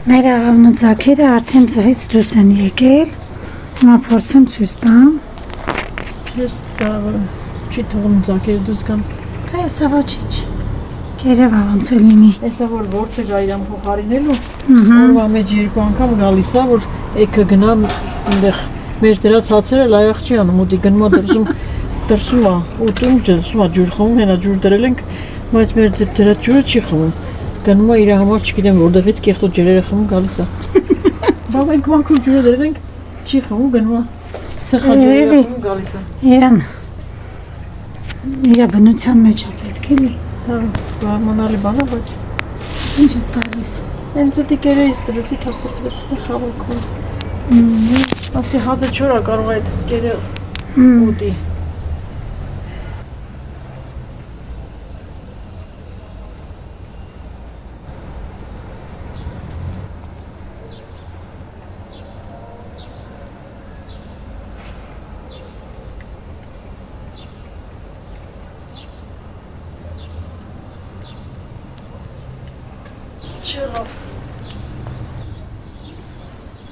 Մեր աղավն ու ձագերը արդեն ձվից դուրս են եկել, հիմա փորձեմ ցույց տամ։ Ես չի թողնում ձագերը դուրս գան։ Դա էսա ոչինչ։ Գերեվա ոնց է լինի։ Էսա որ որցը գա իրան փոխարինելու, օրվա մեջ 2 անգամ գալիս է, որ եկը գնա այնտեղ մեր դրած հացերը լայախ չի անում, ուտի գնում է դրսում է, ուտում ջրսում է ջուր խմում, հենա ջուր դրել ենք, բայց մեր դրած ջուրը չի խմում։ Գնում է իր համար չգիտեմ որտեղից կեղտոտ ջրերը խմում գալիս է։ Բա մենք մաքուր ջուրը դրել ենք, չի խմում, գնում է սխալ ջուրը խմում գալիս է։ Իրան իր բնության մեջ է պետք էլի։ Հա, բանալի բան է, բայց ինչ ես տալիս։ Հենց դի կերեից դրեցի թափորտվեց ստեղ խավակում։ Ասի հացը չոր է կարող այդ կերը ուտի։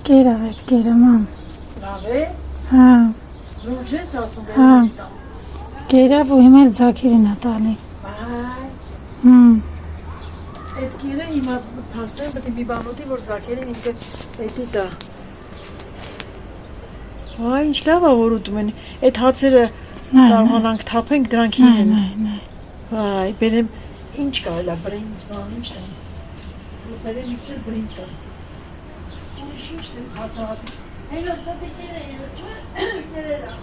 Գերավ այդ գերը մամ։ Լավ է։ Հա։ Լուրջ ես ասում Հա։ Գերավ ու հիմա ձագերին է տալի։ Բայց այդ գերը հիմա փաստորեն պետք է մի բան ուտի, որ ձագերին ինքը էդի տա։ Այ ինչ լավ է որ ուտում են։ Այդ հացերը կարողանանք թափենք դրանք իրեն։ Այ բերեմ ինչ կարելի է բրինձ բան ինչ է։ Բերեմ ինչ բրինձ կա։ Ինչ է հացը։ Հենա ծտիկերը իրեն կերելա։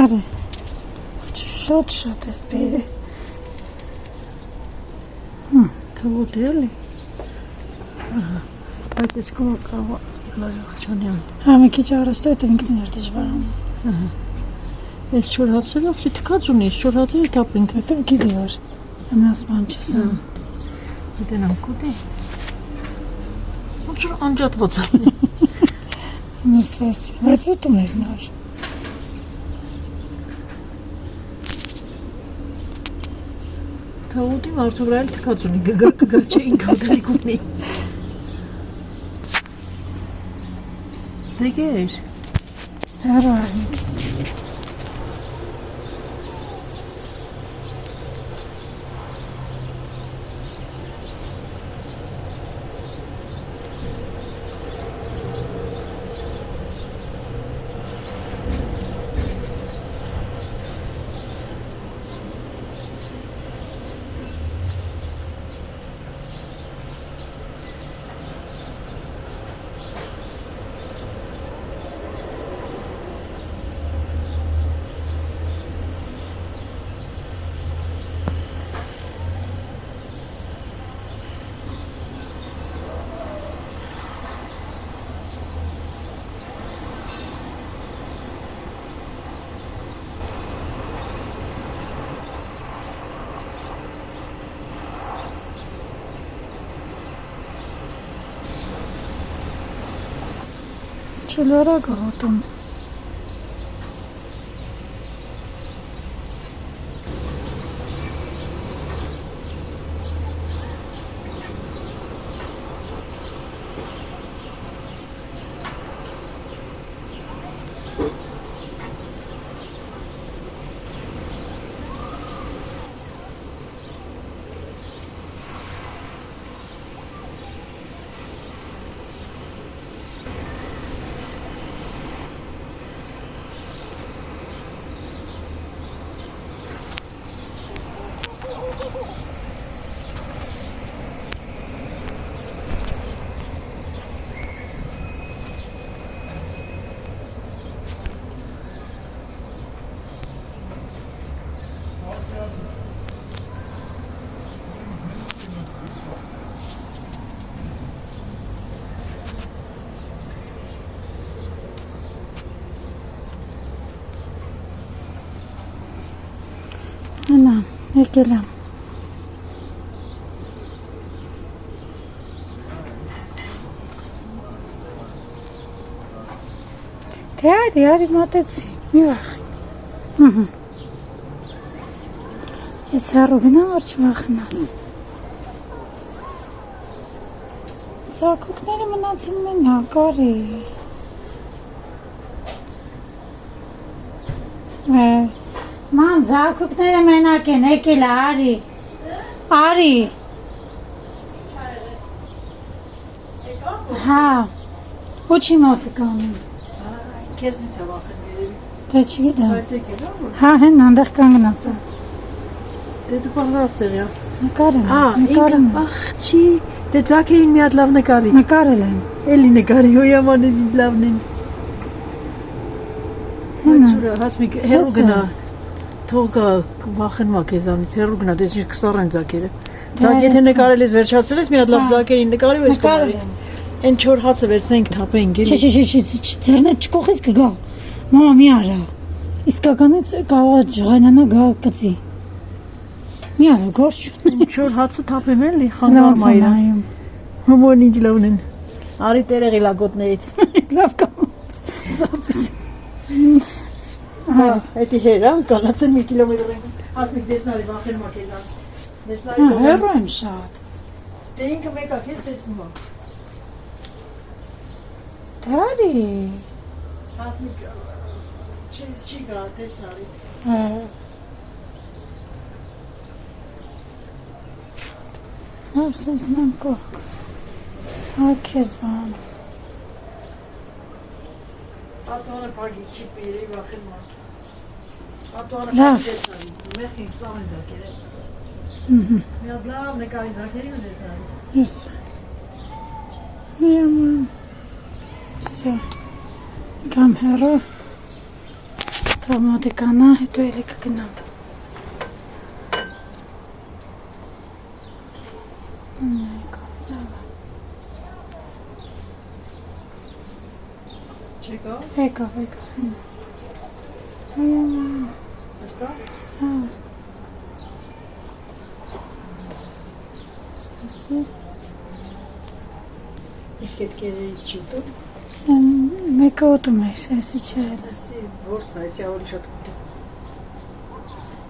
Արի, շատ ես բերը։ Թվոտ էլի։ Բայց ես կոմը կարող լայախչանյան։ Հա, մի քիչ առաստո է ինքն էր դժվարանում։ Ես չոր հացերով չի թքած ունի, ես չոր հացերը թապենք։ Հետև գիտի որ, անաս ման չես ան։ Հետենամ կուտի։ Ոնց որ անջատված է։ Նիսվես, բայց ուտում էր նոր։ Թավուտի մարդու վրա էլ թքած ունի, գգա չէ ինքը ուտելիք ունի։ Դեգեր։ Հեռու արի մի քիչ։ Չլորակ է հոտում։ Եկել եմ։ Դե արի մոտեցի։ Մի վախ։ Ես հեռու գնամ, որ չվախենաս։ Ձակուկները մնացին մենակ, արի։ Ման, ձակուկները մենակ են, եկել արի։ Արի։ Հա, ոչի մոտ է կանում։ Քեզնից է վախեն երևի։ Դե չգիտեմ։ Բայց եկել ա որ։ Հա, հեն անդեղ կանգնած է։ Դե դու բաղասեր յա։ Նկարել Ինքը եմ։ ախ չի։ Դե ձակերին մի հատ լավ նկարի։ Նկարել եմ։ Էլի նկարի հոյամանես ինձ լավն են։ Հենա։ Հասմիկ հերու գնա։ Թող գա վախենմա քեզանից հերու գնա, դե կսառեն ձակերը։ Ձակ եթե նկարել ես վերջացրել ես մի հատ լավ ձակերին նկարի ու ես կմարի։ Այն չոր հացը վերցնենք թափենք էլի։ Չէ, ձեռնդ չկողից կգա։ Մամա մի արա։ Իսկականից կարող ջղանանա գա կծի։ Մի արա գործ չունի։ Չոր հացը թափեմ էլի խանգարում այրան։ Հոմոն ինձ լավն են։ Արի տերեղի լագոտներից։ Լավ կամած։ Սոպիս։ Հա, էդի հերա կանացել մի կիլոմետր են։ Հասմիկ դեսնարի վախենմա քեզան։ Դեսնարի Հեռու եմ շատ։ Դե ինքը մեկա քեզ տեսնում ա։ Դե արի։ Հասմիկ չի գա դեսնարի։ Հարսես նեմ կողք։ Հա քեզ բան։ Ատոանը պագի չի պիրի վախենմա։ Ատոանը Լավ։ պագի դեսնարի։ Մեղք ենք սամեն ձակերը։ Մի հատ լավ նկարի ձակերի ու դեսնարի։ Ես։ Միաման։ Սա։ Կամ հեռու։ Թող մոտիկանա, հետո էլի կգնամ։ Չեկա։ Եկա, հենա։ Միաման։ Հստա։ Հա։ Սպասի։ Իսկ այդ կերերի չի ուտում։ Մեկը ուտում էր, այսի չէ էլ։ Այսի որսն է, այսի ավելի շատ ուտի։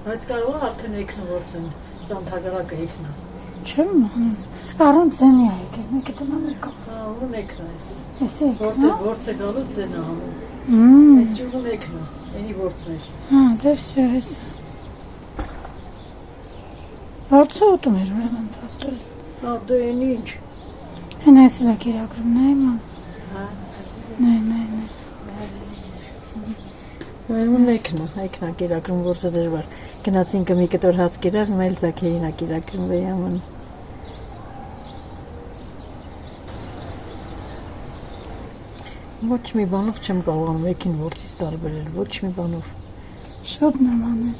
Բայց կարող է արդեն եկնը որսն, սանթագարակը եկնա։ Չեմ անում։ Առանց ձենի է եկել, մեկը տնա մեկով։ Սա ուրում եկնա այսի։ Այսի Որտե եկնա։ որս է գալու ձենը անում։ Մմ։ Այսի ուրում եկնա, ենի որսն էր։ Հա, դե վсё, այս։ Որցը ուտում էր ուրեմն պաստոր։ Հա, դե ենի ինչ։ Հեն այս էլ է կերակրում, նայ ման։ Հա։ Նայ։ Ուրում եկնա կերակրում որսը դժվար։ Գնաց ինքը մի կտոր հաց կերավ, հիմա էլ ձակերին ա կերակրում վեյաման։ Ոչ մի բանով չեմ կարողանում եկին որսից տարբերել, ոչ մի բանով։ Շոտ նամանել։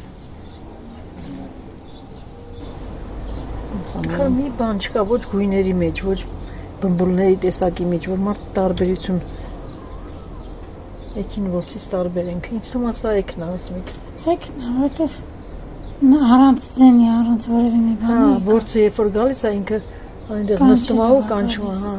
Խր մի բան չկա, ոչ գույների մեջ, ոչ բմբուլների տեսակի մեջ, որ մարդ տարբերություն եկին որսից տարբերենք։ Ինչ թվում է սա եկնա, ասմիկ։ Եկնա, որտեվ առանց ձենի, առանց որևէ մի Հա, բանի։ որսը երբ որ գալիս է ինքը այնտեղ նստում է ու կանչում է, հա։